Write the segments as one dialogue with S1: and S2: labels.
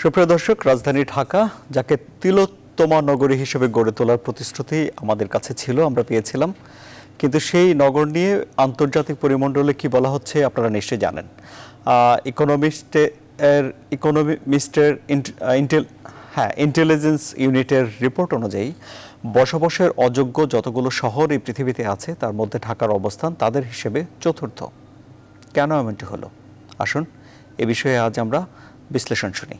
S1: সুপ্রিয় দর্শক, রাজধানী ঢাকা যাকে তিলোত্তমা নগরী হিসেবে গড়ে তোলার প্রতিশ্রুতি আমাদের কাছে ছিল, আমরা পেয়েছিলাম, কিন্তু সেই নগর নিয়ে আন্তর্জাতিক পরিমণ্ডলে কি বলা হচ্ছে আপনারা নিশ্চয়ই জানেন। ইকোনমিস্টের ইন্টেলিজেন্স ইউনিটের রিপোর্ট অনুযায়ী বসবাসের অযোগ্য যতগুলো শহর এই পৃথিবীতে আছে তার মধ্যে ঢাকার অবস্থান তাদের হিসেবে চতুর্থ। কেন এমনটি হলো, আসুন এ বিষয়ে আজ আমরা বিশ্লেষণ শুনি।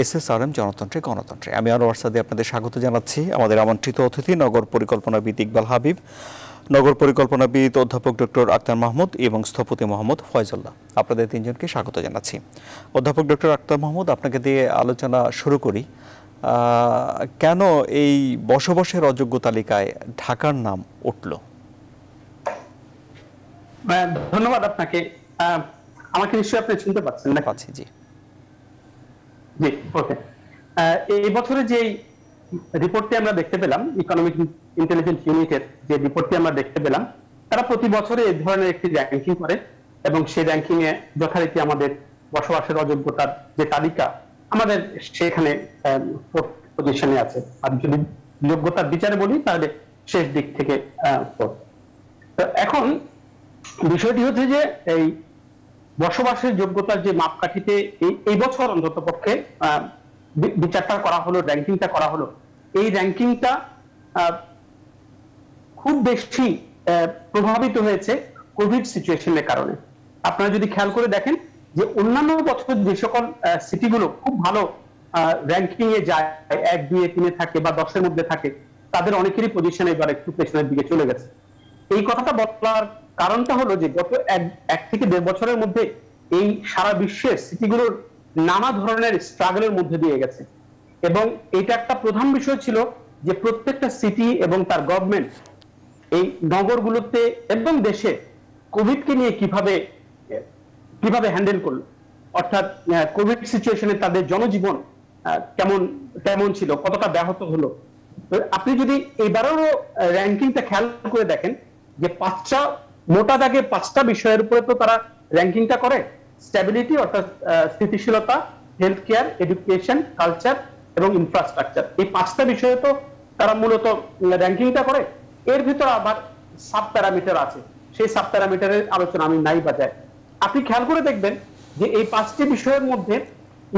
S1: SSRM জনতন্ত্রে গণতন্ত্রে আমি আনোয়ার সাদি আপনাদের স্বাগত জানাচ্ছি। আমাদের আমন্ত্রিত অতিথি নগর পরিকল্পনাবিদ ইকবাল হাবিব, নগর পরিকল্পনাবিদ অধ্যাপক ডক্টর আক্তার মাহমুদ এবং স্থপতি মোহাম্মদ ফয়জুল্লাহ। আপনাদের তিনজনকে স্বাগত জানাচ্ছি। অধ্যাপক ডক্টর আক্তার মাহমুদ, আপনাকে দিয়ে আলোচনা শুরু করি। কেন এই বসবাসের অযোগ্য তালিকায় ঢাকার নাম উঠল?
S2: ধন্যবাদ আপনাকে। আমাকে নিশ্চয়ই আপনি শুনতে পাচ্ছেন না?
S1: পাচ্ছি, জি
S2: জি, ওকে। এই বছরে যে রিপোর্টটি আমরা দেখতে পেলাম, ইকোনমিক ইন্টেলিজেন্স ইউনিটের যে রিপোর্টটি আমরা দেখতে পেলাম, তারা প্রতি বছরে এই ধরনের একটি র্যাঙ্কিং করে এবং সেই র্যাঙ্কিং এ যথারীতি আমাদের বসবাসের অযোগ্যতার যে তালিকা আমাদের সেখানে পজিশনে আছে। আর যদি যোগ্যতার বিচারে বলি তাহলে শেষ দিক থেকে। এখন বিষয়টি হচ্ছে যে এই বসবাসের যোগ্যতার যে মাপকাঠিতে এই বছর অন্তত পক্ষে বিচারটা করা হলো, র্যাঙ্কিংটা করা হলো, এই র্যাঙ্কিংটা খুব বেশি প্রভাবিত হয়েছে কোভিড সিচুয়েশনের কারণে। আপনারা যদি খেয়াল করে দেখেন যে অন্যান্য বছর যে সকল সিটিগুলো খুব ভালো র্যাঙ্কিং এ যায়, 1, 2, 3 থাকে বা 10-এর মধ্যে থাকে, তাদের অনেকেরই পজিশন এবার একটু পেছনের দিকে চলে গেছে। এই কথাটা বলার কারণটা হলো যে গত 1 থেকে 1.5 বছরের মধ্যে এই সারা বিশ্বের সিটিগুলোর নানা ধরনের স্ট্রাগলের মধ্যে দিয়ে গেছে এবং এটা একটা প্রধান বিষয় ছিল যে প্রত্যেকটা সিটি এবং তার গভর্নমেন্ট এই নগরগুলোতে এবং দেশে কোভিডকে নিয়ে কিভাবে হ্যান্ডেল করলো, অর্থাৎ কোভিড সিচুয়েশনে তাদের জনজীবন কেমন ছিল, কতটা ব্যাহত হলো। আপনি যদি এবারেরও র্যাঙ্কিংটা খেয়াল করে দেখেন যে মোটা দাগে 5টা বিষয়ের উপরে তো তারা র্যাঙ্কিংটা করে। স্ট্যাবিলিটি অর্থাৎ স্থিতিশীলতা, হেলথ কেয়ার, এডুকেশন, কালচার এবং ইনফ্রাস্ট্রাকচার, এই 5টা বিষয়ে তো তারা মূলত র্যাঙ্কিংটা করে। এর ভিতর আবার সাব প্যারামিটার আছে, সেই সাব প্যারামিটারের আলোচনা আমি নাই বাজায়। আপনি খেয়াল করে দেখবেন যে এই 5টি বিষয়ের মধ্যে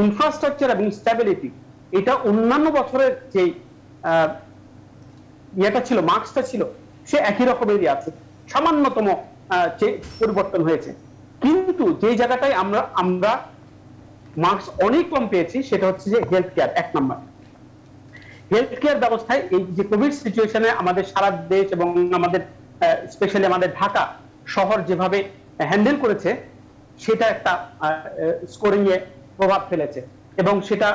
S2: ইনফ্রাস্ট্রাকচার এবং স্ট্যাবিলিটি, এটা অন্যান্য বছরের যে ইয়েটা ছিল, মার্কসটা ছিল, সে একই রকমেরই আছে, সামান্যতম পরিবর্তন হয়েছে। কিন্তু যে জায়গাটায় আমরা মার্কস অনেক কম পেয়েছি সেটা হচ্ছে যে হেলথ কেয়ার। 1 নম্বর হেলথ কেয়ার ব্যবস্থায় এই যে কোভিড সিচুয়েশনে আমাদের সারা দেশ এবং আমাদের স্পেশালি আমাদের ঢাকা শহর যেভাবে হ্যান্ডেল করেছে, সেটা একটা স্কোরিং এ প্রভাব ফেলেছে এবং সেটা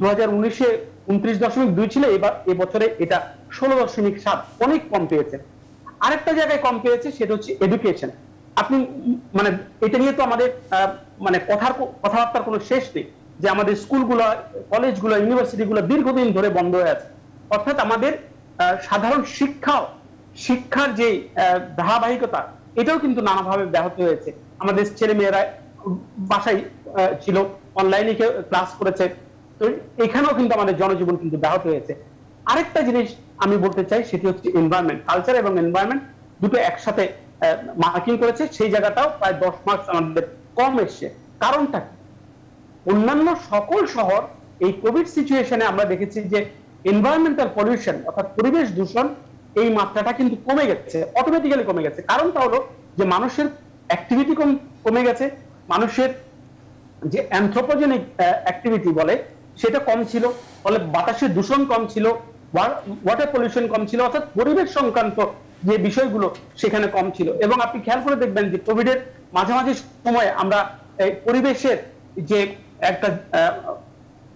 S2: 2019-এ 29.2 ছিল, এবছরে এটা 16.7, অনেক কম পেয়েছে। আরেকটা জায়গায় কম পেয়েছে সেটা হচ্ছে এডুকেশন। আপনি মানে এটা নিয়ে তো আমাদের মানে কথাবার্তার কোনো শেষ নেই যে আমাদের স্কুলগুলো, কলেজগুলো, ইউনিভার্সিটিগুলো দীর্ঘদিন ধরে বন্ধ হয়ে আছে। অর্থাৎ আমাদের সাধারণ শিক্ষার যে ধারাবাহিকতা, এটাও কিন্তু নানাভাবে ব্যাহত হয়েছে। আমাদের ছেলেমেয়েরা বাসায় ছিল, অনলাইনে ক্লাস করেছে, তো এখানেও কিন্তু আমাদের জনজীবন কিন্তু ব্যাহত হয়েছে। আরেকটা জিনিস আমি বলতে চাই সেটি হচ্ছে এনভায়রনমেন্ট। কালচার এবং এনভায়রনমেন্ট দুটো একসাথে মার্কিং করেছে, সেই জায়গাটাও প্রায় 10 মার্কস আমাদের কম এসছে। কারণটা কি? অন্যান্য সকল শহর এই কোভিড সিচুয়েশনে আমরা দেখেছি যে এনভায়রনমেন্টাল পলিউশন অর্থাৎ পরিবেশ দূষণ, এই মাত্রাটা কিন্তু কমে গেছে, অটোমেটিক্যালি কমে গেছে। কারণটা হলো যে মানুষের অ্যাক্টিভিটি কমে গেছে, মানুষের যে অ্যানথ্রোপোজেনিক অ্যাক্টিভিটি বলে সেটা কম ছিল, ফলে বাতাসের দূষণ কম ছিল, ওয়াটার পলিউশন কম ছিল, অর্থাৎ পরিবেশ সংক্রান্ত যে বিষয়গুলো সেখানে কম ছিল। এবং আপনি খেয়াল করে দেখবেন যে কোভিডের মাঝামাঝি সময়ে আমরা পরিবেশের যে একটা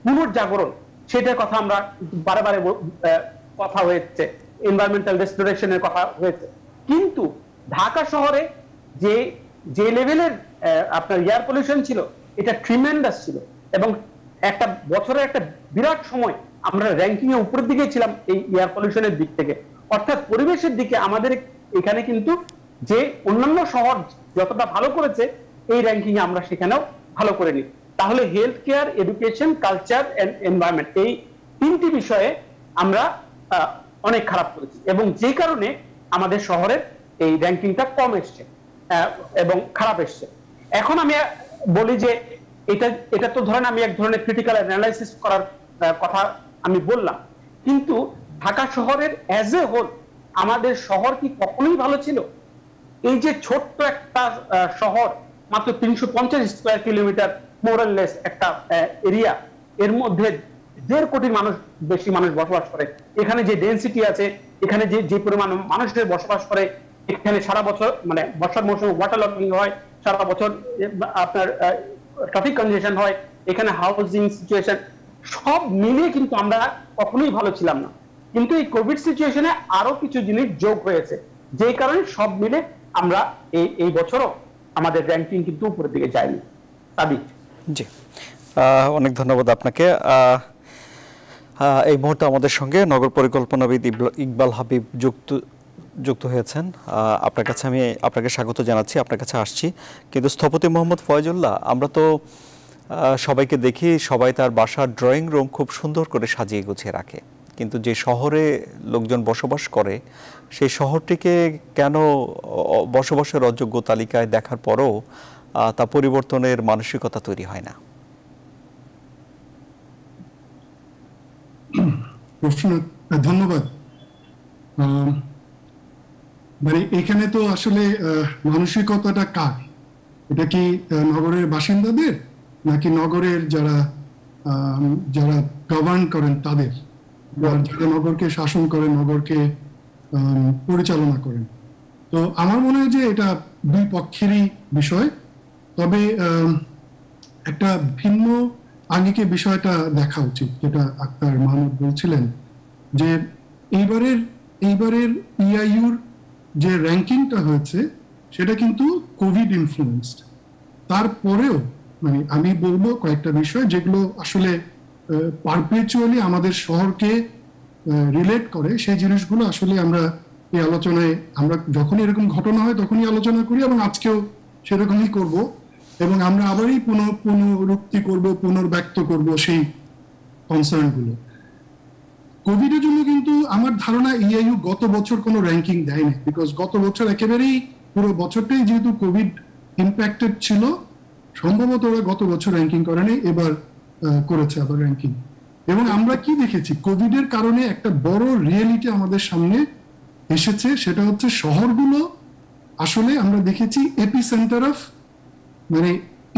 S2: পুনর্জাগরণ, সেটার কথা আমরা বারে কথা হয়েছে, এনভায়রনমেন্টাল রেস্টোরেশনের কথা হয়েছে। কিন্তু ঢাকা শহরে যে লেভেলের আপনার এয়ার পলিউশন ছিল, এটা ট্রিমেন্ডাস ছিল এবং একটা বছরের একটা বিরাট সময় আমরা র্যাঙ্কিং এ উপরের দিকে ছিলাম এই এয়ার পলিউশনের দিক থেকে। অর্থাৎ পরিবেশের দিকে আমাদের এখানে কিন্তু যে অন্যান্য শহর যতটা ভালো করেছে, এই র্যাঙ্কিং এ আমরা সেখানেও ভালো করিনি। তাহলে health care, education, culture and environment, এই তিনটি বিষয়ে আমরা অনেক খারাপ করেছি, এবং যে কারণে আমাদের শহরের এই র্যাঙ্কিংটা কম এসছে এবং খারাপ এসছে। এখন আমি বলি যে এটা তো ধরেন আমি এক ধরনের ক্রিটিক্যাল অ্যানালাইসিস করার কথা আমি বললাম, কিন্তু ঢাকা শহরের অ্যাজ এ হোল আমাদের শহর কি কখনোই ভালো ছিল? এই যে ছোট্ট একটা শহর, মাত্র 350 স্কয়ার কিলোমিটার মোরাললেস একটা এরিয়া, এর মধ্যে 1.5 কোটি মানুষ, বেশি মানুষ বসবাস করে। এখানে যে ডেনসিটি আছে, এখানে যে পরিমাণ মানুষের বসবাস করে, এখানে সারা বছর মানে বর্ষার মৌসুমে ওয়াটার লকিং হয়, সারা বছর আপনার ট্রাফিক কনজেশন হয়, এখানে হাউজিং সিচুয়েশন সব মিলিয়ে কিন্তু আমরা কখনোই ভালো ছিলাম না। কিন্তু এই কোভিড সিচুয়েশনে আরো কিছু জিনিস যোগ হয়েছে, যে কারণে সব মিলে আমরা এই বছরও আমাদের র্যাঙ্কিং কিন্তু উপরের দিকে যায়নি। সাদিক
S1: জি, অনেক ধন্যবাদ আপনাকে। এই মুহূর্তে আমাদের সঙ্গে নগর পরিকল্পনাবিদ ইকবাল হাবিব যুক্ত হয়েছেন। আপনাকে স্বাগত জানাচ্ছি, আপনার কাছে আসছি। কিন্তু স্থপতি মোহাম্মদ ফয়জুল্লাহ, আমরা তো সবাইকে দেখি সবাই তার বাসার ড্রয়িং রুম খুব সুন্দর করে সাজিয়ে গুছিয়ে রাখে, কিন্তু যে শহরে লোকজন বসবাস করে সেই শহরটিকে কেন বসবাসের অযোগ্য তালিকায় দেখার পরও তা পরিবর্তনের মানসিকতা তৈরি হয় না?
S3: ধন্যবাদ। মানে এখানে তো আসলে মানসিকতাটা কার? এটা কি নগরের বাসিন্দাদের, নাকি নগরের যারা গভর্ন করেন তাদের, যারা নগরকে শাসন করেন, নগরকে পরিচালনা করেন? তো আমার মনে হয় যে এটা দুই পক্ষেরই বিষয়। তবে একটা ভিন্ন আঙ্গিকে বিষয়টা দেখা উচিত, যেটা আক্তার মাহমুদ বলছিলেন, যে এইবারের ইআইইউর যে র্যাঙ্কিংটা হয়েছে সেটা কিন্তু কোভিড ইনফ্লুয়েন্সড। তারপরেও মানে আমি বলবো কয়েকটা বিষয় যেগুলো আসলে পারপেচুয়ালি আমাদের শহরকে রিলেট করে, সেই জিনিসগুলো আসলে আমরা এই আলোচনায়, আমরা যখনই এরকম ঘটনা হয় তখনই আলোচনা করি, এবং আজকেও সেরকমই করব, এবং আমরা আবারই পুনরুক্তি করব, পুনর্ব্যক্ত করব সেই কনসার্নগুলো। কোভিডের জন্য কিন্তু আমার ধারণা ইআইইউ গত বছর কোনো র্যাঙ্কিং দেয়নি, বিকজ গত বছর একেবারেই পুরো বছরটাই যেহেতু কোভিড ইম্প্যাক্টেড ছিল, সম্ভবত ওরা গত বছর র্যাঙ্কিং করেনি, এবার করেছে আবার র্যাঙ্কিং। এবং আমরা কি দেখেছি, কোভিডের কারণে একটা বড় রিয়েলিটি আমাদের সামনে এসেছে, সেটা হচ্ছে শহরগুলো আসলে আমরা দেখেছি এপিসেন্টার অফ মানে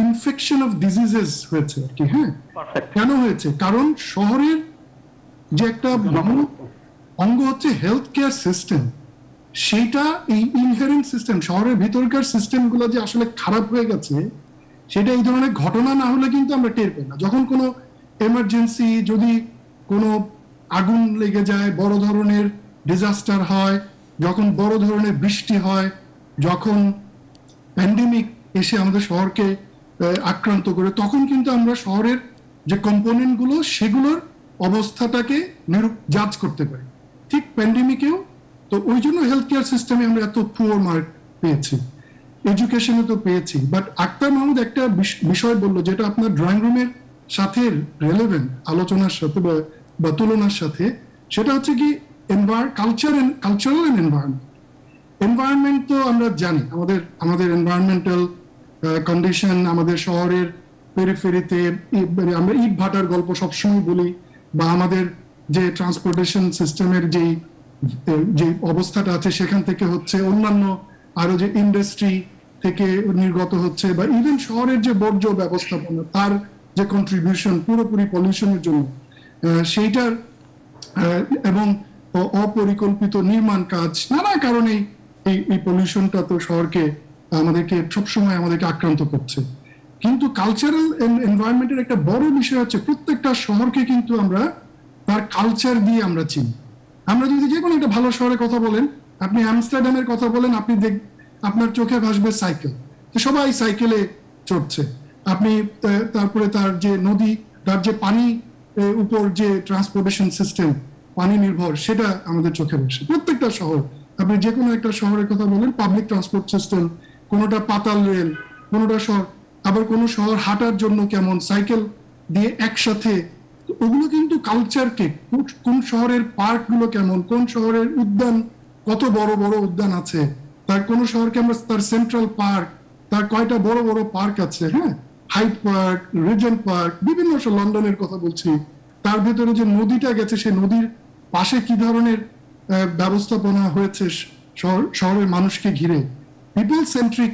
S3: ইনফেকশন অফ ডিজিজেস হয়েছে আর কি। হ্যাঁ, কেন হয়েছে? কারণ শহরের যে একটা অঙ্গ হচ্ছে হেলথ কেয়ার সিস্টেম, সেইটা এই ইনহেরেন্ট সিস্টেম, শহরের ভিতরকার সিস্টেমগুলো যে আসলে খারাপ হয়ে গেছে, সেটা এই ধরনের ঘটনা না হলে কিন্তু আমরা টের পাই না। যখন কোনো এমার্জেন্সি, যদি কোনো আগুন লেগে যায়, বড় ধরনের ডিজাস্টার হয়, যখন বড় ধরনের বৃষ্টি হয়, যখন প্যান্ডেমিক এসে আমাদের শহরকে আক্রান্ত করে, তখন কিন্তু আমরা শহরের যে কম্পোনেন্টগুলো সেগুলোর অবস্থাটাকে জাজ করতে পারি। ঠিক প্যান্ডেমিকেও তো ওই জন্য হেলথ কেয়ার সিস্টেমে আমরা এত পুয়ার মার্ক পেয়েছি, এডুকেশনে তো পেয়েছি। বাট আক্তার মাহমুদ একটা বিষয় বললো যেটা আপনার ড্রয়িং রুমের সাথে রেলেভেন্ট, আলোচনার সাথে বা তুলনার সাথে, সেটা হচ্ছে কি কালচারাল এন্ড এনভায়রনমেন্ট। তো আমরা জানি আমাদের এনভায়রনমেন্টাল কন্ডিশন, আমাদের শহরের পেরিফেরিতে আমরা ইট ভাটার গল্প সবসময় বলি, বা আমাদের যে ট্রান্সপোর্টেশন সিস্টেমের যে অবস্থাটা আছে সেখান থেকে হচ্ছে অন্যান্য আরো যে ইন্ডাস্ট্রি থেকে নির্গত হচ্ছে, বা ইভেন শহরের যে বর্জ্য ব্যবস্থাপনা, তার যে কন্ট্রিবিউশন পুরোপুরি পলিউশনের জন্য, সেইটার এবং অপরিকল্পিত নির্মাণ কাজ, নানা কারণেই এই পলিউশনটা তো শহরকে সবসময় আমাদেরকে আক্রান্ত করছে। কিন্তু কালচারাল এনভায়রনমেন্টের একটা বড় বিষয় হচ্ছে প্রত্যেকটা শহরকে কিন্তু আমরা তার কালচার দিয়ে আমরা চিনি। আমরা যদি যে কোনো একটা ভালো শহরের কথা বলেন, আপনি আমস্টারডামের কথা বলেন, আপনি আপনার চোখে ভাসবে সাইকেল, সবাই সাইকেলে চড়ছে। আপনি তারপরে তার যে নদী, তার যে পানি উপর যে ট্রান্সপোর্টেশন সিস্টেম, পানি নির্ভর, সেটা আমাদের চোখে ভাসে। প্রত্যেকটা শহর, আপনি যে কোনো একটা শহরের কথা বলেন, পাবলিক ট্রান্সপোর্ট সিস্টেম, কোনোটা পাতাল রেল, কোনোটা শহর, আবার কোনো শহর হাঁটার জন্য কেমন, সাইকেল দিয়ে একসাথে, ওগুলো কিন্তু কালচারকে, কোন শহরের পার্কগুলো কেমন, কোন শহরের উদ্যান, কত বড় বড় উদ্যান আছে, তার কোন শহরকে আমরা তার সেন্ট্রাল পার্ক, তার কয়টা বড় বড় পার্ক আছে, হ্যাঁ, হাইড পার্ক, রিজেন্ট পার্ক, বিভিন্ন লন্ডনের কথা বলছি, তার ভেতরে যে নদীটা গেছে সেই নদীর পাশে কি ধরনের ব্যবস্থাপনা হয়েছে শহরের মানুষকে ঘিরে, পিপল সেন্ট্রিক,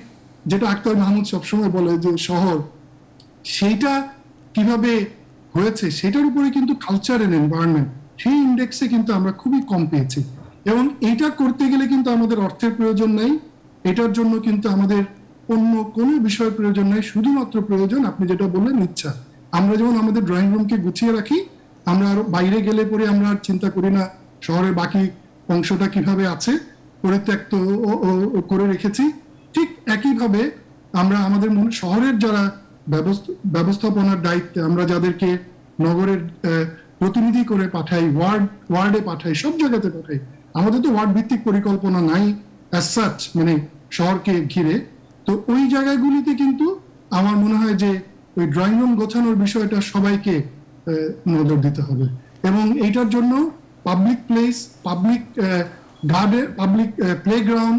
S3: যেটা আক্তার মাহমুদ সবসময় বলে যে শহর, সেইটা কিভাবে হয়েছে সেটার উপরে কিন্তু কালচার এন্ড এনভায়রনমেন্ট, সেই ইন্ডেক্সে কিন্তু আমরা খুবই কম পেয়েছি। এবং এইটা করতে গেলে কিন্তু আমাদের অর্থের প্রয়োজন নেই, এটার জন্য কিন্তু আমাদের অন্য কোনো বিষয়ের প্রয়োজন নেই, শুধুমাত্র প্রয়োজন আপনি যেটা বললেন ইচ্ছা। আমরা যেমন আমাদের ড্রয়িং রুমকে গুছিয়ে রাখি, আমরা আর বাইরে গেলে পরে আমরা আর চিন্তা করি না শহরের বাকি অংশটা কিভাবে আছে, পরিত্যক্ত করে রেখেছি, ঠিক একইভাবে আমরা আমাদের শহরের যারা ব্যবস্থাপনার দায়িত্বে, আমরা যাদেরকে নগরের প্রতিনিধি করে পাঠাই, ওয়ার্ডে পাঠাই, সব জায়গাতে পাঠাই, আমাদের তো ওয়ার্ড ভিত্তিক পরিকল্পনা নাই অ্যাজ সাচ, মানে শহরকে ঘিরে। তো ওই জায়গাগুলিতে কিন্তু আমার মনে হয় যে ওই ড্রয়িং রুম গোছানোর বিষয়টা সবাইকে নজর দিতে হবে। এবং এইটার জন্য public place, public garden, public playground,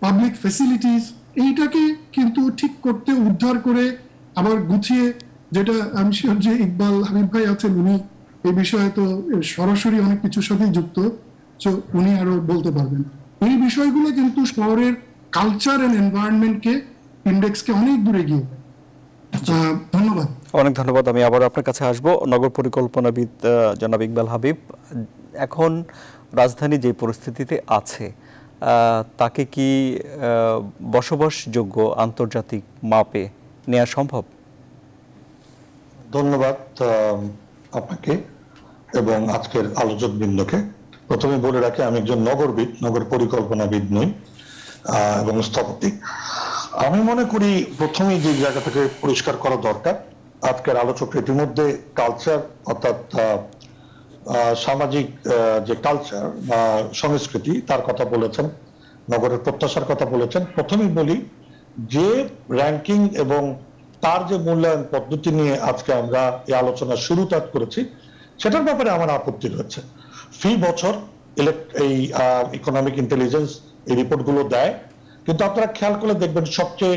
S3: public facilities, এইটাকে কিন্তু ঠিক করতে, উদ্ধার করে আবার গুছিয়ে, যেটা আমি শিওর যে ইকবাল হাবিব ভাই আছেন, উনি এই বিষয়ে তো সরাসরি অনেক কিছুর সাথেই যুক্ত, তো উনি আরো বলতে পারবেন। এই বিষয়গুলো কিন্তু শহরের কালচার এন্ড এনভায়রনমেন্টকে, ইন্ডেক্সকে অনেক দূরে গিয়ে। ধন্যবাদ।
S1: অনেক ধন্যবাদ। আমি আবার আপনার কাছে আসবো, নগর পরিকল্পনাবিদ জনাব ইকবাল হাবিব। এখন রাজধানী যে পরিস্থিতিতে আছে, তাকে কি বসবাসযোগ্য আন্তর্জাতিক মাপে নেওয়া সম্ভব?
S4: ধন্যবাদ আপনাকে এবং আজকের আলোচক বৃন্দকে। প্রথমে বলে রাখি, আমি একজন নগরবিদ, নগর পরিকল্পনাবিদ নই এবং স্থপতি। আমি মনে করি প্রথমেই যে জায়গা থেকে পরিষ্কার করা দরকার, আজকের আলোচক ইতিমধ্যে কালচার অর্থাৎ সামাজিক যে কালচার বা সংস্কৃতি তার কথা বলেছেন, নগরের প্রত্যাশার কথা বলেছেন। প্রথমেই বলি যে র্যাঙ্কিং এবং তার যে মূল্যায়ন পদ্ধতি নিয়ে আজকে আমরা এই আলোচনা শুরু করেছি, সেটার ব্যাপারে আমার আপত্তি রয়েছে। ফি বছর এই ইকোনমিক ইন্টেলিজেন্স এই রিপোর্টগুলো দেয়, কিন্তু আপনারা খেয়াল করে দেখবেন সবচেয়ে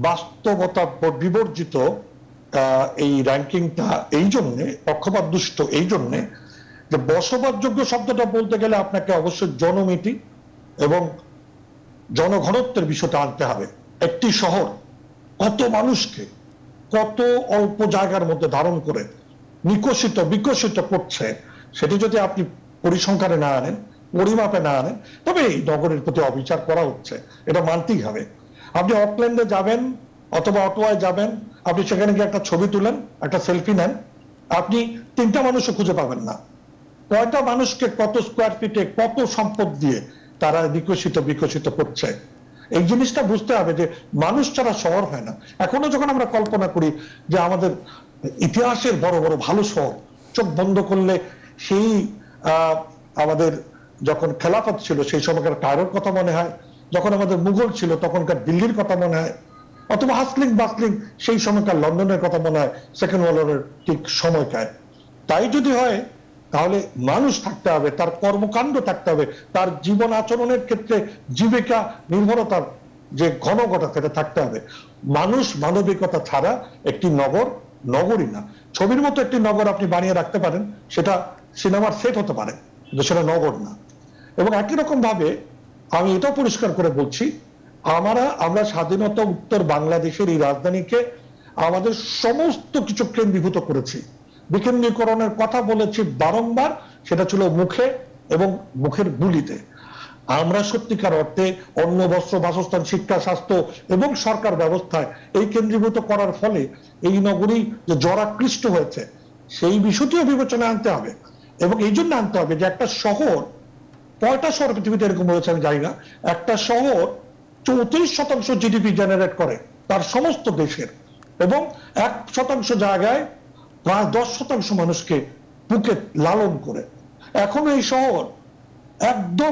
S4: বাস্তবতা বিবর্জিত এই র্যাঙ্কিংটা এই জন্যে, পক্ষপাত দুষ্ট এই জন্যে যে বসবাসযোগ্য শব্দটা বলতে গেলে আপনাকে অবশ্যই জনমিতি এবং জনঘনত্বের বিষয়টা আনতে হবে। একটি শহর কত মানুষকে কত অল্প জায়গার মধ্যে ধারণ করে বিকশিত করছে, সেটি যদি আপনি পরিসংখ্যানে না আনেন, পরিমাপে না আনেন, তবে এই নগরের প্রতি অবিচার করা হচ্ছে, এটা মানতেই হবে। আপনি অকল্যান্ডে যাবেন অথবা অটোয়ায় যাবেন, আপনি সেখানে গিয়ে একটা ছবি তুলেন, একটা সেলফি নেন, আপনি 3টা মানুষও খুঁজে পাবেন না। কয়টা মানুষকে কত স্কোয়ার ফিটে কত সম্পদ দিয়ে তারা বিকশিত করছে, এই জিনিসটা বুঝতে হবে যে মানুষ ছাড়া শহর হয় না। এখনো যখন আমরা কল্পনা করি যে আমাদের ইতিহাসের বড় বড় ভালো শহর, চোখ বন্ধ করলে সেই আমাদের যখন খেলাফত ছিল সেই সময়কার কায়রোর কথা মনে হয়, যখন আমাদের মুঘল ছিল তখনকার দিল্লির কথা মনে হয়, অথবা হাসলিং বাসলিং সেই সময়কার লন্ডনের কথা মনে হয়, সেকেন্ড ওয়ার্ল্ডের ঠিক সময়কায়। তাই যদি হয় তাহলে মানুষ থাকতে হবে, তার কর্মকাণ্ড থাকতে হবে, তার জীবন আচরণের ক্ষেত্রে জীবিকা নির্ভরতার যে ঘনঘটা সেটা থাকতে হবে। মানুষ মানবিকতা ছাড়া একটি নগর নগরই না। ছবির মতো একটি নগর আপনি বানিয়ে রাখতে পারেন, সেটা সিনেমার সেট হতে পারে, কিন্তু সেটা নগর না। এবং একই রকম ভাবে আমি এটাও পরিষ্কার করে বলছি, আমরা স্বাধীনতা উত্তর বাংলাদেশের এই রাজধানীকে আমাদের সমস্ত কিছু কেন্দ্রীভূত করেছি, বিকেন্দ্রীকরণের কথা বলেছি বারংবার, সেটা ছিল মুখে এবং মুখের গুলিতে। আমরা সত্যিকার অর্থে অন্ন, বস্ত্র, বাসস্থান, শিক্ষা, স্বাস্থ্য এবং সরকার ব্যবস্থায় এই কেন্দ্রীভূত করার ফলে এই নগরী যে জরাকৃষ্ট হয়েছে সেই বিষয়টিও বিবেচনায় আনতে হবে। এবং এই জন্য আনতে হবে যে একটা শহর, কয়টা শহর পৃথিবীতে এরকম হয়েছে আমি জানি না, একটা শহর 34% জিডিপি জেনারেট করে তার সমস্ত দেশের, এবং 1% জায়গায় প্রায় 10% মানুষকে বুকে লালন করে। এখন এই শহর একদম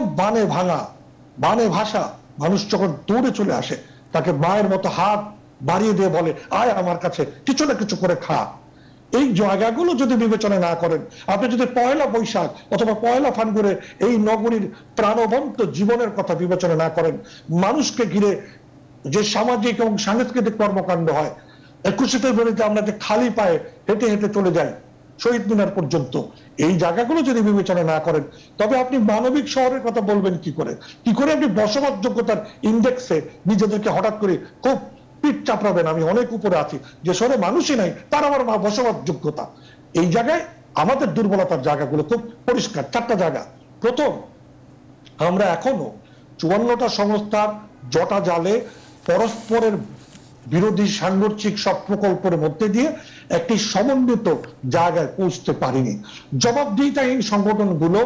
S4: বানে ভাষা, মানুষ যখন দৌড়ে চলে আসে তাকে মায়ের মতো হাত বাড়িয়ে দিয়ে বলে আয় আমার কাছে কিছু না কিছু করে খা। এই জায়গাগুলো যদি বিবেচনা না করেন, আপনি যদি পয়লা বৈশাখ অথবা পয়লা ফাল্গুনে এই নগরীর প্রাণবন্ত জীবনের কথা বিবেচনা না করেন, মানুষকে ঘিরে যে সামাজিক এবং সাংস্কৃতিক কর্মকাণ্ড হয়, 21শে ফেব্রুয়ারিতে আমরা যে খালি পায়ে হেঁটে হেঁটে চলে যাই শহীদ মিনার পর্যন্ত, এই জায়গাগুলো যদি বিবেচনা না করেন, তবে আপনি মানবিক শহরের কথা বলবেন কি করে? কি করে আপনি বসবাসযোগ্যতার ইন্ডেক্সে নিজেদেরকে হঠাৎ করে খুব পিঠ চাপড়াবেন আমি অনেক উপরে আছি, যে শহরে মানুষই নাই তার আবার বসবাসযোগ্যতা? এই জায়গায় আমাদের দুর্বলতার জায়গাগুলো খুব পরিষ্কার। 4টা জায়গা। প্রথম, আমরা এখনো 54টা সংস্থার জটা জালে পরস্পরের বিরোধী সাংঘর্ষিক সব প্রকল্পের মধ্যে দিয়ে একটি সমন্বিত জায়গায় পৌঁছতে পারিনি। জবাবদিহিতাহীন সংগঠনগুলো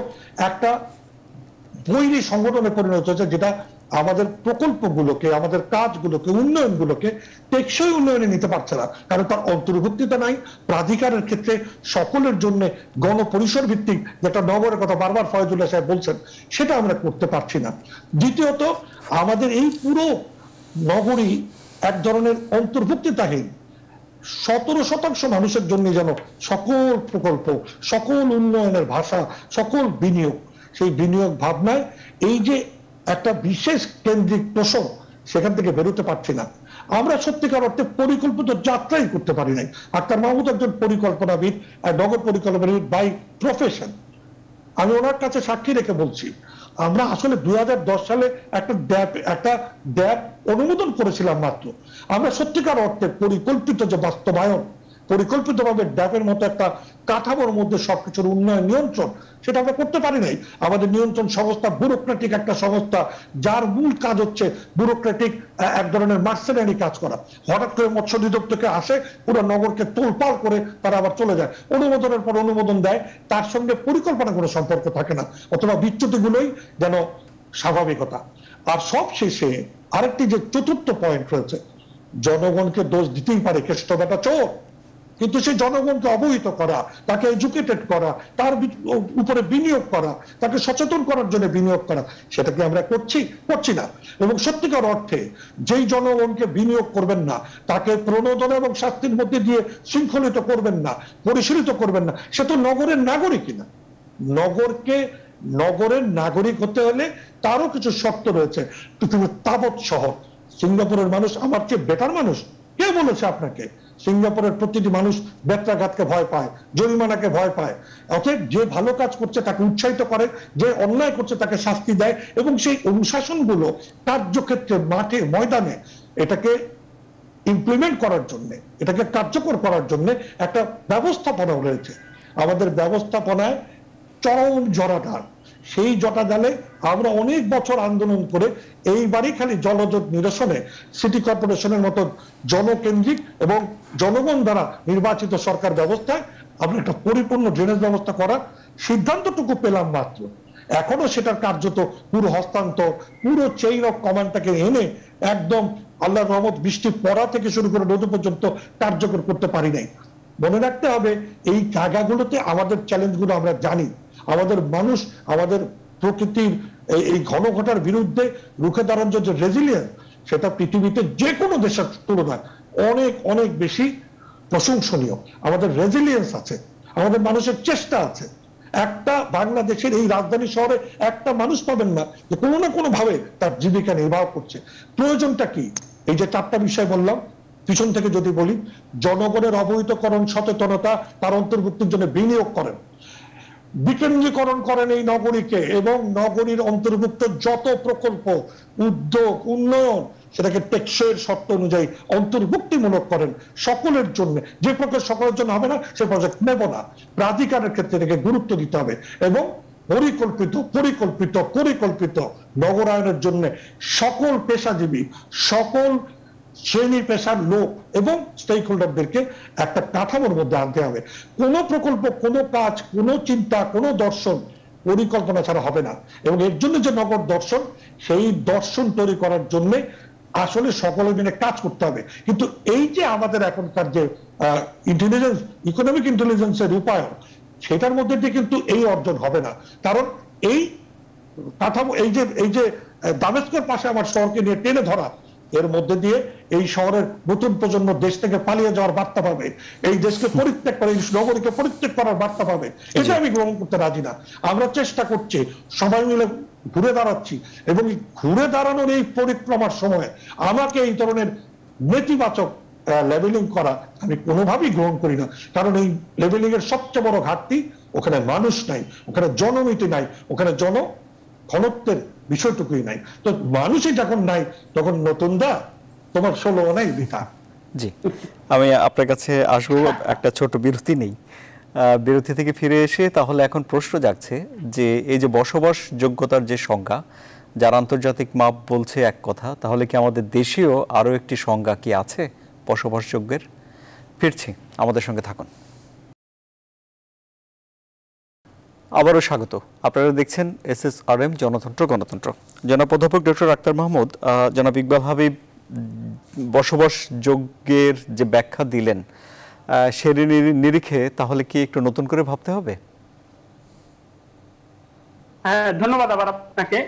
S4: একটা বৈরী সংগঠনে পরিণত হয়েছে, যেটা আমাদের প্রকল্পগুলোকে, আমাদের কাজগুলোকে, উন্নয়নগুলোকে টেকসই উন্নয়নে নিতে পারছে না, কারণ তার অন্তর্ভুক্তিতা নাই। প্রাধিকারের ক্ষেত্রে সকলের জন্য গণপরিসর ভিত্তিক, যেটা নগরের কথা বারবার ফয়জুল্লাহ সাহেব বলছেন, সেটা আমরা করতে পারছি না। দ্বিতীয়ত, আমাদের এই পুরো নগরী এক ধরনের অন্তর্ভুক্তিতাহীন। 17% মানুষের জন্য যেন সকল প্রকল্প, সকল উন্নয়নের ভাষা, সকল বিনিয়োগ, সেই বিনিয়োগ ভাবনায় এই যে একটা বিশেষ কেন্দ্রিক প্রসঙ্গ, সেখান থেকে বেরোতে পারছি না। আমরা সত্যিকার অর্থে পরিকল্পিত যাত্রাই করতে পারি নাই। আক্তার মাহমুদ একজন পরিকল্পনাবিদ, নগর পরিকল্পনাবিদ বাই প্রফেশন। আমি ওনার কাছে সাক্ষী রেখে বলছি, আমরা আসলে 2010 সালে একটা ড্যাপ অনুমোদন করেছিলাম মাত্র। আমরা সত্যিকার অর্থে পরিকল্পিত যে বাস্তবায়ন, পরিকল্পিতভাবে ড্যাপের মতো একটা কাঠামোর মধ্যে সবকিছুর উন্নয়ন নিয়ন্ত্রণ, সেটা আমরা করতে পারি নাই। আমাদের নিয়ন্ত্রণ সংস্থা ব্যুরোক্রেটিক একটা সংস্থা, যার মূল কাজ হচ্ছে ব্যুরোক্রেটিক এক ধরনের মার্সেনারি কাজ করা। হঠাৎ করে মৎস্য অধিদপ্তরকে আসে, পুরো নগরকে তোলপাড় করে তারা আবার চলে যায়, অনুমোদনের পর অনুমোদন দেয়, তার সঙ্গে পরিকল্পনা কোনো সম্পর্ক থাকে না, অথবা বিচ্যুতিগুলোই যেন স্বাভাবিকতা। আর সব শেষে আরেকটি যে চতুর্থ পয়েন্ট রয়েছে, জনগণকে দোষ দিতেই পারে কেষ্ট বেটা চোর, কিন্তু সেই জনগণকে অবহিত করা, তাকে এডুকেটেড করা, তার উপরে বিনিয়োগ করা, তাকে সচেতন করার জন্য বিনিয়োগ করা, সেটাকে আমরা করছি না। এবং সত্যিকার অর্থে যেই জনগণকে বিনিয়োগ করবেন না, তাকে প্রণোদনা এবং শাস্তির মধ্যে দিয়ে শৃঙ্খলিত করবেন না, পরিশীলিত করবেন না, সে তো নগরের নাগরিকই না। নগরের নাগরিক হতে হলে তারও কিছু শর্ত রয়েছে। পৃথিবীর তাবৎ শহর, সিঙ্গাপুরের মানুষ আমার চেয়ে বেটার মানুষ? কে বলেছে আপনাকে? সিঙ্গাপুরের প্রতিটি মানুষ ব্যত্রাঘাতকে ভয় পায়, জরিমানাকে ভয় পায়। অতএব যে ভালো কাজ করছে তাকে উৎসাহিত করে, যে অন্যায় করছে তাকে শাস্তি দেয়, এবং সেই অনুশাসনগুলো কার্যক্ষেত্রে, মাঠে, ময়দানে এটাকে ইমপ্লিমেন্ট করার জন্য, এটাকে কার্যকর করার জন্য একটা ব্যবস্থাপনা রয়েছে। আমাদের ব্যবস্থাপনায় চরম জরাধার। সেই জটাজালে আমরা অনেক বছর আন্দোলন করে এইবারই খালি জলজট নিরসনে সিটি কর্পোরেশনের মতো জনকেন্দ্রিক এবং জনগণ দ্বারা নির্বাচিত সরকার ব্যবস্থায় আমরা একটা পরিপূর্ণ ড্রেনেজ ব্যবস্থা করার সিদ্ধান্তটুকু পেলাম মাত্র। এখনো সেটার কার্যত পুরো হস্তান্তর, পুরো চেইন অফ কমান্ডটাকে এনে একদম আল্লাহর রহমত বৃষ্টি পড়া থেকে শুরু করে রোদ পর্যন্ত কার্যকর করতে পারি নাই। মনে রাখতে হবে, এই জায়গাগুলোতে আমাদের চ্যালেঞ্জগুলো আমরা জানি। আমাদের মানুষ, আমাদের প্রকৃতির এই ঘনঘটার বিরুদ্ধে রুখে দাঁড়ানোর যে রেজিলিয়েন্স, সেটা পৃথিবীতে যে কোনো দেশের তুলনায় অনেক অনেক বেশি প্রশংসনীয়। আমাদের রেজিলিয়েন্স আছে, আমাদের মানুষের চেষ্টা আছে। একটা বাংলাদেশের এই রাজধানী শহরে একটা মানুষ পাবেন না যে কোনো না কোনো ভাবে তার জীবিকা নির্বাহ করছে। প্রয়োজনটা কি? এই যে 4টা বিষয় বললাম, পিছন থেকে যদি বলি, জনগণের অবহিতকরণ, সচেতনতা, তার অন্তর্ভুক্তির জন্য বিনিয়োগ করেন, বিকেন্দ্রীকরণ করেন এই নগরীকে, এবং নগরীর অন্তর্ভুক্ত যত প্রকল্প, উদ্যোগ, উন্নয়ন, সেটাকে টেকসইয়ের শর্ত অনুযায়ী অন্তর্ভুক্তিমূলক করেন সকলের জন্য। যে প্রকল্প সকলের জন্য হবে না, সে প্রজেক্ট নেব না। প্রাধিকারের ক্ষেত্রে এটাকে গুরুত্ব দিতে হবে, এবং পরিকল্পিত নগরায়নের জন্য সকল পেশাজীবী, সকল শ্রেণী পেশার লোক এবং স্টেক হোল্ডারদেরকে একটা কাঠামোর মধ্যে আনতে হবে। কোনো প্রকল্প, কোনো কাজ, কোনো চিন্তা, কোনো দর্শন পরিকল্পনা ছাড়া হবে না। এবং এর জন্য যে নগর দর্শন, সেই দর্শন তৈরি করার জন্য আসলে সকলে মিলে কাজ করতে হবে। কিন্তু এই যে আমাদের এখনকার যে ইন্টেলিজেন্স, ইকোনমিক ইন্টেলিজেন্সের রূপায়ণ, সেটার মধ্যে দিয়ে কিন্তু এই অর্জন হবে না। কারণ এই কাঠামো, এই যে দামেস্কের পাশে আমার শহরকে নিয়ে টেনে ধরা, এর মধ্যে দিয়ে এই শহরের নতুন প্রজন্ম দেশ থেকে পালিয়ে যাওয়ার বার্তা পাবে, এই দেশকে পরিত্যাগ করে এই নগরীকে পরিত্যাগ করার বার্তা পাবে। এটা আমি গ্রহণ করতে রাজি না। আমরা চেষ্টা করছি, সবাই মিলে ঘুরে দাঁড়াচ্ছি, এবং ঘুরে দাঁড়ানোর এই পরিক্রমার সময় আমাকে এই ধরনের নেতিবাচক লেবেলিং করা আমি কোনোভাবেই গ্রহণ করি না। কারণ এই লেবেলিং এর সবচেয়ে বড় ঘাটতি, ওখানে মানুষ নাই, ওখানে জনমিতি নাই, ওখানে ঘনত্বের বিষয়টুকুই নাই। তো মানুষই যখন নাই, তখন নতুন দা তোমার 16 নাই বৃথা।
S1: জি, আমি আপনার কাছে আসবো, একটা ছোট বিরতি নেই। বিরতি থেকে ফিরে এসে তাহলে এখন প্রশ্ন জাগছে যে এই যে বসবাস যোগ্যতার যে সংজ্ঞা, যার আন্তর্জাতিক মাপ বলছে এক কথা, তাহলে কি আমাদের দেশীয় আরো একটি সংজ্ঞা কি আছে বসবাসযোগ্যের? ফিরছি, আমাদের সঙ্গে থাকুন। আবারও স্বাগত। আপনারা দেখছেন SSRM জনতন্ত্র গণতন্ত্র। জনাব অধ্যাপক ডক্টর আক্তার মাহমুদ, জনাব ইকবাল হাবিব বসবাসযোগ্যের যে ব্যাখ্যা দিলেন, সে নিরিখে তাহলে কি একটু নতুন করে ভাবতে হবে?
S2: হ্যাঁ, ধন্যবাদ আবার আপনাকে।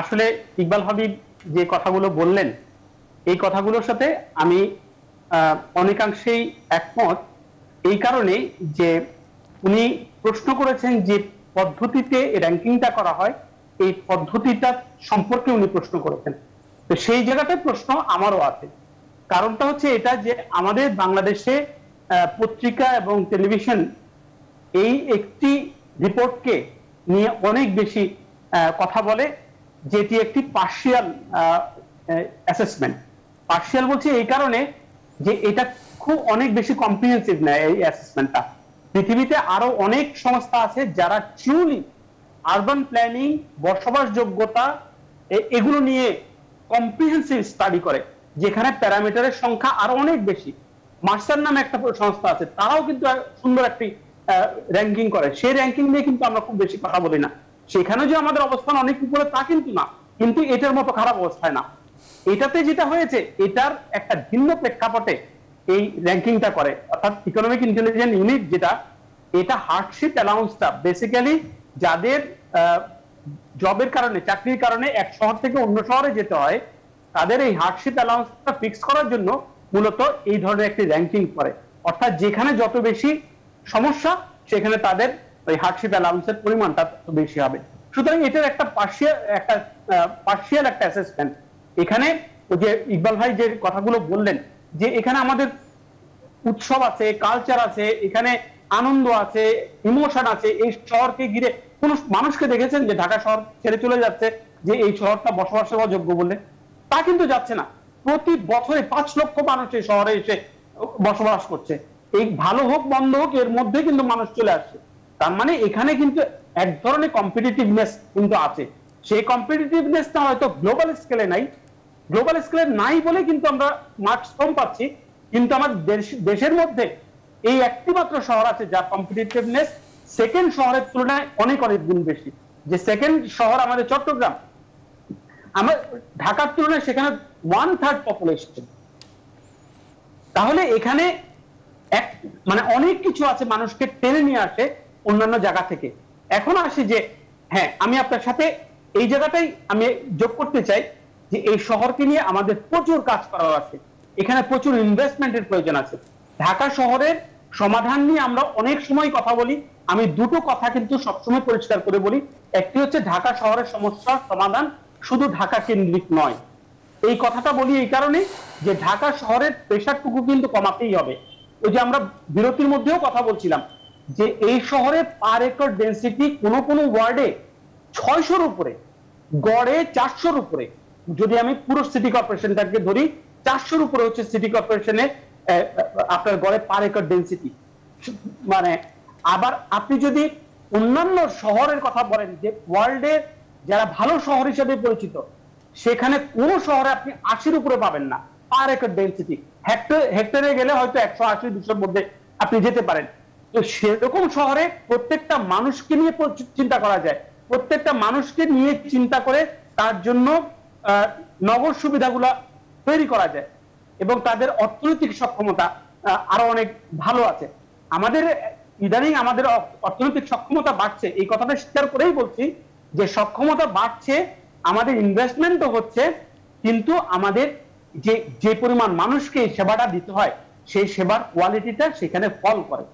S2: আসলে ইকবাল হাবিব যে কথাগুলো বললেন, এই কথাগুলোর সাথে আমি অনেকাংশেই একমত। এই কারণে যে উনি প্রশ্ন করেছেন যে পদ্ধতিতে র্যাঙ্কিংটা করা হয়, এই পদ্ধতিটা সম্পর্কে উনি প্রশ্ন করেছেন। তো সেই জায়গাটায় প্রশ্ন আমারও আছে। কারণটা হচ্ছে এটা যে আমাদের বাংলাদেশে পত্রিকা এবং টেলিভিশন এই একটি রিপোর্টকে নিয়ে অনেক বেশি কথা বলে, যেটি একটি পার্শিয়াল অ্যাসেসমেন্ট। পার্শিয়াল বলছি এই কারণে যে এটা খুব অনেক বেশি কম্প্রিহেন্সিভ নয় এই অ্যাসেসমেন্টটা। পৃথিবীতে আরো অনেক সংস্থা আছে যারা ট্রুলি আরবান প্ল্যানিং, বসবাস যোগ্যতা এগুলো নিয়ে কম্প্রিহেন্সিভ স্টাডি করে, যেখানে প্যারামিটারের সংখ্যা আরো অনেক বেশি। মার্সার নামে একটা সংস্থা আছে, তারাও কিন্তু সুন্দর একটি র্যাঙ্কিং করে। সেই র্যাঙ্কিং নিয়ে কিন্তু আমরা খুব বেশি কথা বলি না। সেখানে যে আমাদের অবস্থান অনেক উপরে তা কিন্তু না, কিন্তু এটার মতো খারাপ অবস্থায় না। এটাতে যেটা হয়েছে, এটার একটা ভিন্ন প্রেক্ষাপটে এই র্যাঙ্কিংটা করে, অর্থাৎ ইকোনমিক ইন্টেলিজেন্স ইউনিট যেটা, এটা হার্ডশিপ অ্যালাউন্সটা বেসিক্যালি যাদের জবের কারণে, চাকরির কারণে এক শহর থেকে অন্য শহরে যেতে হয়, তাদের এই হার্ডশিপ অ্যালাউন্সটা ফিক্স করার জন্য মূলত এই ধরনের একটি র্যাঙ্কিং করে। অর্থাৎ যেখানে যত বেশি সমস্যা, সেখানে তাদের ওই হার্ডশিপ অ্যালাউন্সের পরিমাণটা তত বেশি হবে। সুতরাং এটার একটা পার্শিয়াল একটা অ্যাসেসমেন্ট। এখানে ওই যে ইকবাল ভাই যে কথাগুলো বললেন, যে এখানে আমাদের উৎসব আছে, কালচার আছে, এখানে আনন্দ আছে, ইমোশন আছে। এই শহরকে ঘিরে কোন মানুষকে দেখেছেন যে ঢাকা শহর ছেড়ে চলে যাচ্ছে যে এই শহরটা বসবাসের যোগ্য বলে? তা কিন্তু যাচ্ছে না। প্রতি বছরে 5 লক্ষ মানুষ এই শহরে এসে বসবাস করছে। এই ভালো হোক মন্দ হোক, এর মধ্যে কিন্তু মানুষ চলে আসছে। তার মানে এখানে কিন্তু এক ধরনের কম্পিটিটিভনেস কিন্তু আছে। সেই কম্পিটিটিভনেসটা হয়তো গ্লোবাল স্কেলে নাই, গ্লোবাল স্কেলে নাই বলে কিন্তু আমরা মার্কস কম পাচ্ছি। কিন্তু আমার দেশের মধ্যে এই একটি মাত্র শহর আছে যার কম্পিটিটিভনেস সেকেন্ড শহরের তুলনায় অনেক অনেক গুণ বেশি। যে সেকেন্ড শহর আমাদের চট্টগ্রাম, আমার ঢাকার তুলনায় সেখানে 1/3 পপুলেশন। তাহলে এখানে মানে অনেক কিছু আছে, মানুষকে টেনে নিয়ে আসে অন্যান্য জায়গা থেকে। এখন আসি যে হ্যাঁ, আমি আপনার সাথে এই জায়গাটাই আমি যোগ করতে চাই যে এই শহরকে নিয়ে আমাদের প্রচুর কাজ করার আছে, এখানে প্রচুর ইনভেস্টমেন্টের প্রয়োজন আছে। ঢাকা শহরের সমাধান নিয়ে আমরা অনেক সময় কথা বলি, আমি দুটো কথা কিন্তু সবসময় পরিষ্কার করে বলি। একটি হচ্ছে ঢাকা শহরের সমস্যার সমাধান শুধু ঢাকা কেন্দ্রিক নয়। এই কথাটা বলি এই কারণে যে ঢাকা শহরের প্রেশারটুকু কিন্তু কমাতেই হবে। ওই যে আমরা বিরতির মধ্যেও কথা বলছিলাম যে এই শহরে পার একর ডেন্সিটি কোন কোন ওয়ার্ডে 600-র উপরে, গড়ে 400-র উপরে। যদি আমি পুরো সিটি কর্পোরেশনটাকে ধরি, 400-র উপরে হচ্ছে সিটি কর্পোরেশনে আপনার গড়ে পার একর ডেন্সিটি। মানে আবার আপনি যদি অন্যান্য শহরের কথা বলেন, যে ওয়ার্ল্ডের যারা ভালো শহর হিসেবে পরিচিত, সেখানে কোন শহরে আপনি 80-র উপরে পাবেন না পার একর ডেন্সিটি। হেক্টরে গেলে হয়তো 180-200-র মধ্যে আপনি যেতে পারেন। তো সেরকম শহরে প্রত্যেকটা মানুষকে নিয়ে চিন্তা করা যায়, প্রত্যেকটা মানুষকে নিয়ে চিন্তা করে তার জন্য নগর সুবিধাগুলো তৈরি করা যায়, এবং তাদের অর্থনৈতিক সক্ষমতা আরো অনেক ভালো আছে। আমাদের ইদানিং আমাদের অর্থনৈতিক সক্ষমতা বাড়ছে, এই কথাটা স্বীকার করেই বলছি যে সক্ষমতা বাড়ছে, আমাদের ইনভেস্টমেন্টও হচ্ছে, কিন্তু আমাদের যে যে পরিমাণ মানুষকে এই সেবাটা দিতে হয় সেই সেবার কোয়ালিটিটা সেখানে ফল করে,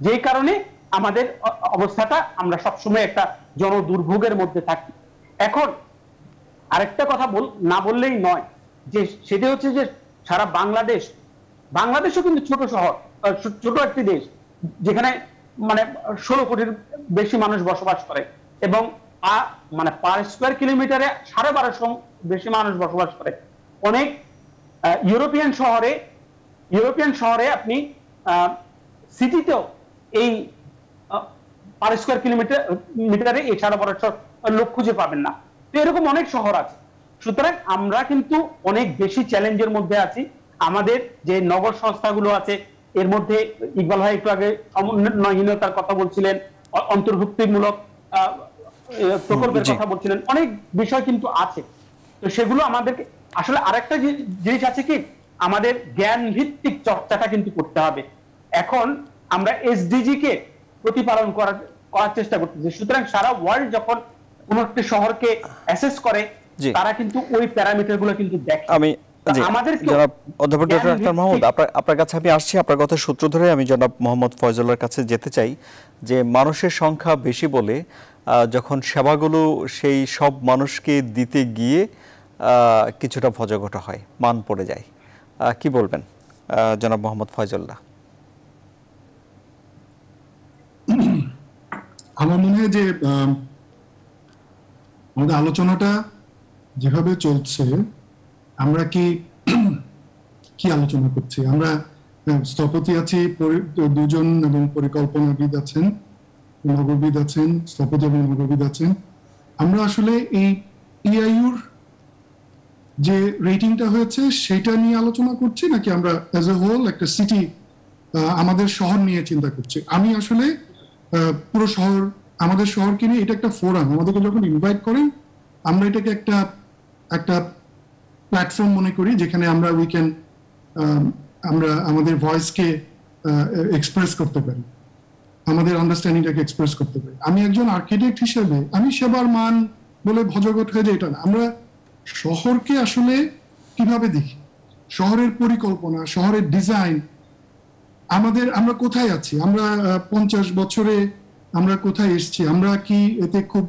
S2: যেই কারণে আমাদের অবস্থাটা আমরা সবসময় একটা জনদুর্ভোগের মধ্যে থাকি। এখন আরেকটা কথা না বললেই নয়, যে সেটা হচ্ছে যে সারা বাংলাদেশও কিন্তু ছোট শহর, ছোট একটি দেশ, যেখানে মানে 16 কোটির বেশি মানুষ বসবাস করে, এবং মানে পার স্কোয়ার কিলোমিটারে 1250 বেশি মানুষ বসবাস করে। অনেক ইউরোপিয়ান শহরে আপনি সিটিতেও এই পার স্কোয়ার মিটারে এই 1250 লোক খুঁজে পাবেন না। তো এরকম অনেক শহর আছে। সুতরাং আমরা কিন্তু অনেক বেশি চ্যালেঞ্জের মধ্যে আছি। আমাদের যে নগর সংস্থাগুলো আছে এর মধ্যে ইকবাল ভাই একটু আগে সমন্বয়হীনতার কথা বলছিলেন, অন্তর্ভুক্তিমূলক প্রকল্পের কথা বলছিলেন, অনেক বিষয় কিন্তু আছে। তো সেগুলো আমাদেরকে আসলে আরেকটা জিনিস আছে কি, আমাদের জ্ঞান ভিত্তিক চর্চাটা কিন্তু করতে হবে। এখন আমরা এসডিজি কে প্রতিপালন করার চেষ্টা করতেছি। সুতরাং সারা ওয়ার্ল্ড যখন কোন একটা শহরকে অ্যাসেস করে তারা কিন্তু ওই প্যারামিটার গুলো কিন্তু দেখে।
S1: আমি জনাব অধ্যাপক ডক্টর আখতার মাহমুদ, আপনার কাছে আমি আসছি। আপনার কথা সূত্র ধরে আমি জনাব মোহাম্মদ ফয়জুল্লাহর কাছে যেতে চাই যে মানুষের সংখ্যা বেশি বলে যখন সেবাগুলো সেই সব মানুষকে দিতে গিয়ে কিছুটা ভজঘট হয়, মান পড়ে যায়, কি বলবেন জনাব মোহাম্মদ ফয়জুল্লাহ?
S3: আমার মনে হয় যে আমাদের আলোচনাটা যেভাবে চলছে, আমরা কি আলোচনা করছি? আমরা স্থপতি আছি, দুজন, এবং পরিকল্পনাবিদ আছেন, নগরবিদ আছেন, স্থপতি এবং নগরবিদ আছেন। আমরা আসলে এই ইআইইউর যে রেটিংটা হয়েছে সেটা নিয়ে আলোচনা করছি, নাকি আমরা অ্যাজ এ হোল একটা সিটি আমাদের শহর নিয়ে চিন্তা করছি? আমি আসলে পুরো শহর, আমাদের শহরকে নিয়ে, এটা একটা ফোরাম। আমাদেরকে যখন ইনভাইট করেন আমরা এটাকে একটা প্ল্যাটফর্ম মনে করি, যেখানে আমরা আমরা আমাদের ভয়েসকে এক্সপ্রেস করতে পারি, আমাদের আন্ডারস্ট্যান্ডিংটাকে এক্সপ্রেস করতে পারি। আমি একজন আর্কিটেক্ট হিসেবে আমি সেবার মান বলে ভজঘট হয়ে যায় এটা না। আমরা শহরকে আসলে কিভাবে দেখি, শহরের পরিকল্পনা, শহরের ডিজাইন, আমরা কোথায় আছি, আমরা 50 বছরে আমরা কোথায় এসেছি, আমরা কি এতে খুব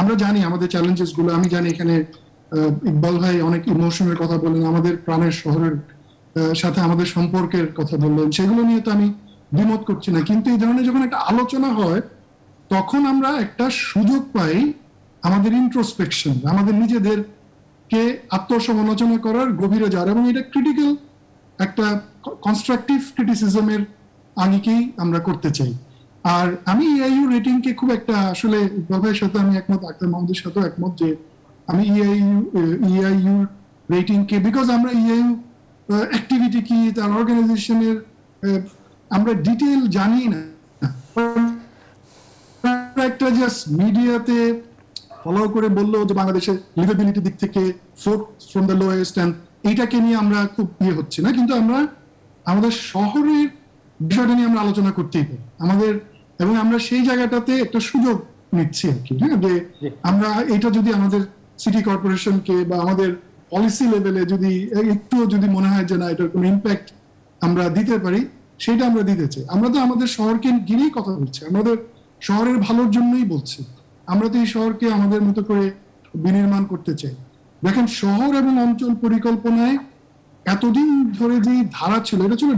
S3: আমরা জানি আমাদের চ্যালেঞ্জেস গুলো। আমি জানি এখানে ইকবাল ভাই অনেক ইমোশনের কথা বললেন, আমাদের প্রাণের শহরের সাথে আমাদের সম্পর্কের কথা বললেন, সেগুলো নিয়ে তো আমি দ্বিমত করছি না। কিন্তু এই ধরনের যখন একটা আলোচনা হয় তখন আমরা একটা সুযোগ পাই আমাদের ইন্ট্রোস্পেকশন, আমাদের নিজেদেরকে আত্মসমালোচনা করার, গভীরে যাওয়ার, এবং এটা ক্রিটিক্যাল একটা কনস্ট্রাকটিভ ক্রিটিসিজমের আঙ্গিকেই আমরা করতে চাই। আর আমি ইআইইউ রেটিংকে খুব একটা, আসলে ইকবাল ভাইয়ের সাথে আমি একমত, আখতার মাহমুদের সাথেও একমত, যে আমি ইআইইউ রেটিংকে, বিকজ আমরা ইআইইউ অ্যাক্টিভিটি কি, তার অর্গানাইজেশনের আমরা ডিটেইল জানি না। একটা জাস্ট মিডিয়াতে ফলো করে বললো যে বাংলাদেশের লিভেবিলিটি দিক থেকে fourth from the lowest, and এইটাকে নিয়ে আমরা খুব হচ্ছে না। কিন্তু আমরা আমাদের শহরের বিষয়টা নিয়ে আমরা আলোচনা করতেই পারি এবং আমরা সেই জায়গাটাতে একটা সুযোগ নিচ্ছি আর কি। হ্যাঁ, যে আমরা এটা যদি আমাদের সিটি কর্পোরেশনকে বা আমাদের পলিসি লেভেলে যদি মনে হয় যে না এটার কোনো ইম্প্যাক্ট আমরা দিতে পারি, সেটা আমরা দিতে চাই। আমরা তো আমাদের শহরকে ঘিরেই কথা বলছি, আমাদের শহরের ভালোর জন্যই বলছি। আমরা তো এই শহরকে আমাদের মতো করে বিনির্মাণ করতে চাই। দেখেন, শহর এবং অঞ্চল পরিকল্পনায় এতদিন ধরে যে ধারা ছিল, এটা ছিল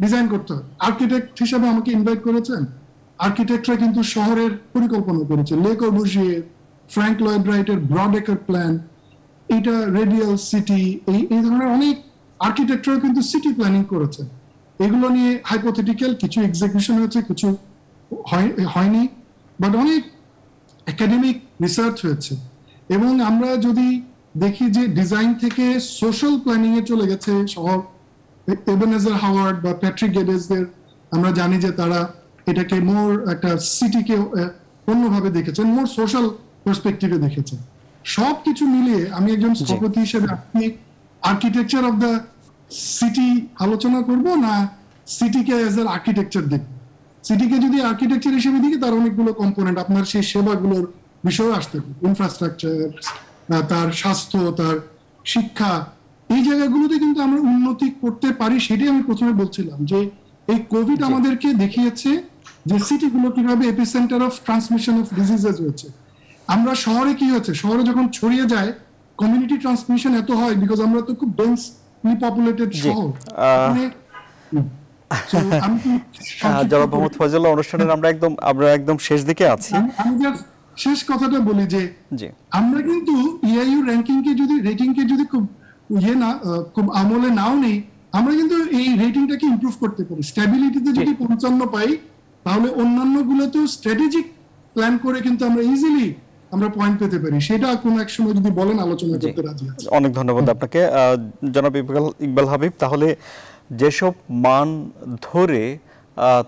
S3: ডিজাইন করতে হয়। আর্কিটেক্ট হিসাবে আমাকে ইনভাইট করেছেন, আর্কিটেক্টরা কিন্তু শহরের পরিকল্পনা করেছে। লে কর্বুজিয়ে, ফ্র্যাঙ্ক লয়েড রাইটের ব্রডএকার প্ল্যান, এটা রেডিয়াল সিটি, এই ধরনের অনেক আর্কিটেক্টরা কিন্তু সিটি প্ল্যানিং করেছেন। এগুলো নিয়ে হাইপোথেটিক্যাল কিছু এক্সিকিউশন হয়েছে, কিছু হয়নি, বাট অনেক একাডেমিক রিসার্চ হয়েছে। এবং আমরা যদি দেখি যে ডিজাইন থেকে সোশ্যাল প্ল্যানিং এ চলে গেছে শহর, এবেনেজার হাওয়ার্ড বা প্যাট্রিক গেডেসদের আমরা জানি যে তারা এটাকে মোর একটা সিটিকে অন্যভাবে দেখেছেন, মোর সোশ্যাল পার্সপেক্টিভে দেখেছেন। সবকিছু মিলিয়ে আমি একজন স্থপতি হিসেবে আপনি আর্কিটেকচার অফ দ্য সিটি আলোচনা করব, না সিটিকে অ্যাজ এন আর্কিটেকচার দেখব? সিটিকে যদি আর্কিটেকচার হিসেবে দেখি, তার অনেকগুলো কম্পোনেন্ট, আপনার সেই সেবাগুলোর বিষয়ে আসতে হবে, ইনফ্রাস্ট্রাকচার, তার স্বাস্থ্য, তার শিক্ষা, এই জায়গাগুলোতে কিন্তু আমরা উন্নতি করতে পারি। সেটাই আমি প্রথমে বলছিলাম যে এই কোভিড আমাদেরকে দেখিয়েছে যে সিটিগুলো কিভাবে epicentre of transmission of diseases হয়েছে। আমরা শহরে কি হচ্ছে, শহরে যখন ছড়িয়ে যায় কমিউনিটি ট্রান্সমিশন এত হয়, বিকজ আমরা তো খুব ডেন্সলি পপুলেটেড শহর।
S1: জনাব মোহাম্মদ ফয়জুল্লাহ, অনুষ্ঠানের আমরা একদম শেষ দিকে আছি।
S3: আমি শেষ কথাটা বলি যে আমরা কিন্তু ইআইইউ রেটিংকে যদি খুব খুব আমলে নাও নেই, আমরা কিন্তু এই রেটিংটাকে ইমপ্রুভ করতে পারি। স্ট্যাবিলিটিতে যদি 55 পাই, তাহলে অন্যান্য গুলোতেও স্ট্র্যাটেজিক প্ল্যান করে কিন্তু আমরা ইজিলি আমরা পয়েন্ট পেতে পারি। সেটা কোন এক সময় যদি বলেন আলোচনা করতে রাজি আছি।
S1: অনেক ধন্যবাদ আপনাকে জনাব ইকবাল হাবিব। তাহলে যেসব মান ধরে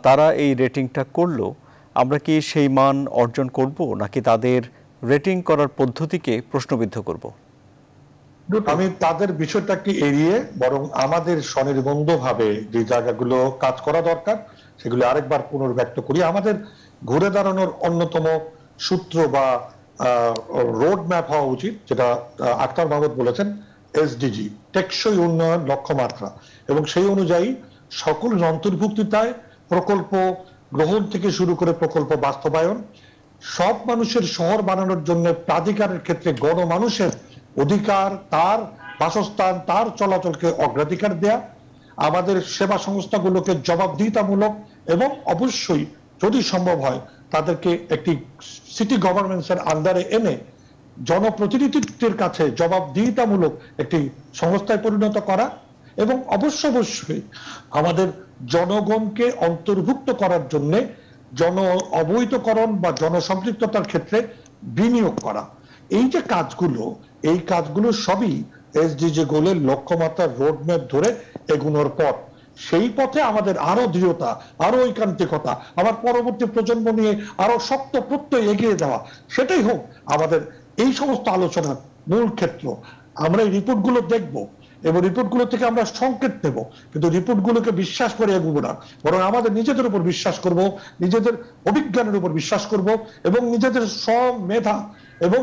S1: তারা এই রেটিংটা করলো, আমরা কি সেই মান অর্জন করব নাকি তাদের রেটিং করার পদ্ধতিকে প্রশ্নবিদ্ধ করব?
S4: আমি তাদের বিষয়টাকে এড়িয়ে বরং আমাদের স্বনির্বন্ধভাবে যে জায়গাগুলো কাজ করা দরকার সেগুলো আরেকবার পুনর্ব্যক্ত করি। আমাদের ঘুরে দাঁড়ানোর অন্যতম সূত্র বা রোড ম্যাপ হওয়া উচিত, যেটা আখতার মাহমুদ বলেছেন, এসডিজি, টেকসই উন্নয়ন লক্ষ্যমাত্রা, এবং সেই অনুযায়ী সকল অন্তর্ভুক্তিতায় প্রকল্প গ্রহণ থেকে শুরু করে প্রকল্প বাস্তবায়ন, সব মানুষের শহর বানানোর জন্য প্রাধিকারের ক্ষেত্রে গণমানুষের অধিকার, তার বাসস্থান, তার চলাচলকে অগ্রাধিকার দেয়া, আমাদের সেবা সংস্থাগুলোকে জবাবদিহিতামূলক এবং অবশ্যই যদি সম্ভব হয় তাদেরকে একটি সিটি গভর্নেন্সের আন্ডারে এনে জনপ্রতিনিধিত্বের কাছে জবাবদিহিতামূলক একটি সংস্থায় পরিণত করা, এবং অবশ্যই আমাদের জনগণকে অন্তর্ভুক্ত করার জন্য জন অবহিতকরণ বা জনসম্পৃক্ততার ক্ষেত্রে বিনিয়োগ করা। এই যে কাজগুলো, এই কাজগুলো সবই এসডিজি গোলের লক্ষ্যমাত্রার রোডম্যাপ ধরে এগুনোর পথ। সেই পথে আমাদের আরো দৃঢ়তা, আরো ঐকান্তিকতা, আবার পরবর্তী প্রজন্ম নিয়ে আরো শক্ত প্রত্যয় এগিয়ে যাওয়া, সেটাই হোক আমাদের এই সমস্ত আলোচনার মূল ক্ষেত্র। আমরা এই রিপোর্টগুলো দেখব এবং রিপোর্টগুলো থেকে আমরা সংকেত নেব, কিন্তু রিপোর্টগুলোকে বিশ্বাস করে এগোবো না, বরং আমাদের নিজেদের উপর বিশ্বাস করব, নিজেদের অভিজ্ঞানের উপর বিশ্বাস করব, এবং নিজেদের মেধা এবং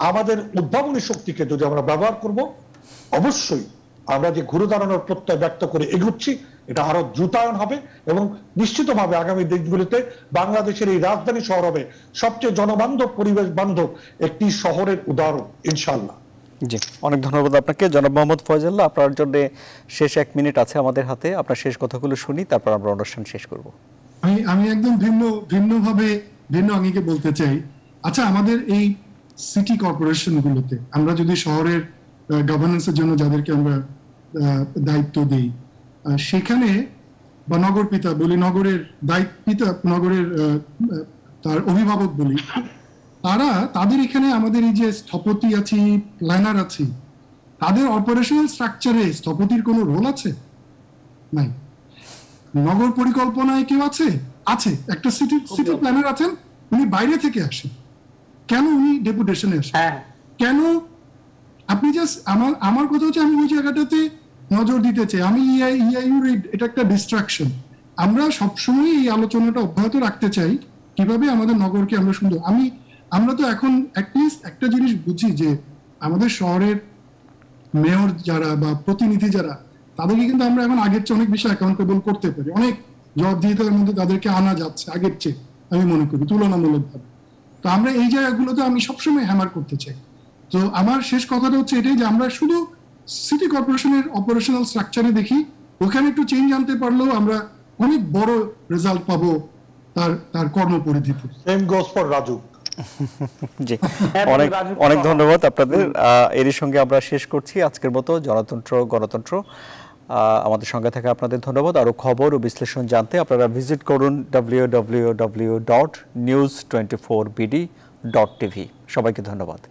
S4: আমাদের উদ্ভাবনী শক্তিকে যদি আমরা ব্যবহার করব, অবশ্যই আমরা যে ঘুরে দাঁড়ানোর প্রত্যয় ব্যক্ত করে এগুচ্ছি, এটা আরো দ্রুতায়ন হবে এবং নিশ্চিতভাবে আগামী দিনগুলিতে বাংলাদেশের এই রাজধানী শহর হবে সবচেয়ে জনবান্ধব, পরিবেশ বান্ধব একটি শহরের উদাহরণ, ইনশাআল্লাহ।
S1: জি, অনেক ধন্যবাদ আপনাকে জনাব মোহাম্মদ ফয়জুল্লাহ। আপনার জন্য শেষ 1 মিনিট আছে আমাদের হাতে, আপনার শেষ কথাগুলো শুনি, তারপর আমরা অনুষ্ঠান শেষ করব।
S3: আমি একদম ভিন্নভাবে ভিন্ন আঙ্গিকে বলতে চাই। আচ্ছা, আমাদের এই সিটি কর্পোরেশন গুলোতে আমরা যদি শহরের গভর্নেন্সের জন্য যাদেরকে আমরা দায়িত্ব দিই, সেখানে বা নগর পিতা বলি, নগরের পিতা, নগরের তার অভিভাবক বলি, তাদের এখানে আমাদের এই যে স্থপতি আছি, প্ল্যানার আছি, তাদের অপারেশনাল স্ট্রাকচারে স্থপতির কোনো রোল আছে? নাই। নগর পরিকল্পনায় কেউ আছে? একটা সিটি প্ল্যানার আছেন, উনি বাইরে থেকে আসেন। কেন উনি ডেপুটেশনে আসেন? কেন? আপনি জাস্ট আমার কথা হচ্ছে, আমি ওই জায়গাটাতে নজর দিতে চাই। আমি ইআইইউর এটা একটা ডিস্ট্রাকশন। আমরা সবসময় এই আলোচনাটা অব্যাহত রাখতে চাই, কিভাবে আমাদের নগরকে আমরা সুন্দর। আমরা তো এখন অ্যাটলিস্ট একটা জিনিস বুঝি যে আমাদের শহরের মেয়র যারা বা প্রতিনিধি যারা, তাদেরকে কিন্তু আমরা এখন আগের চেয়ে অনেক বেশি অ্যাকাউন্টেবল করতে পারি। অনেক জবাবদিহিতার মধ্যে তাদেরকে আনা যাচ্ছে আগের চেয়ে, আমি মনে করি তুলনামূলকভাবে। তো আমরা এই জায়গাগুলোতে আমি সবসময় হ্যামার করতে চাই। তো আমার শেষ কথাটা হচ্ছে এটাই যে আমরা শুধু সিটি কর্পোরেশনের অপারেশনাল স্ট্রাকচারে দেখি, ওখানে একটু চেঞ্জ আনতে পারলেও আমরা অনেক বড় রেজাল্ট পাবো তার কর্মপরিধিতে।
S4: Same goes for Raju.
S1: জি, অনেক ধন্যবাদ আপনাদের। এরই সঙ্গে আমরা শেষ করছি আজকের মতো গণতন্ত্র। আমাদের সঙ্গে থাকা আপনাদের ধন্যবাদ। আরো খবর ও বিশ্লেষণ জানতে আপনারা ভিজিট করুন www.news24bd.tv। সবাইকে ধন্যবাদ।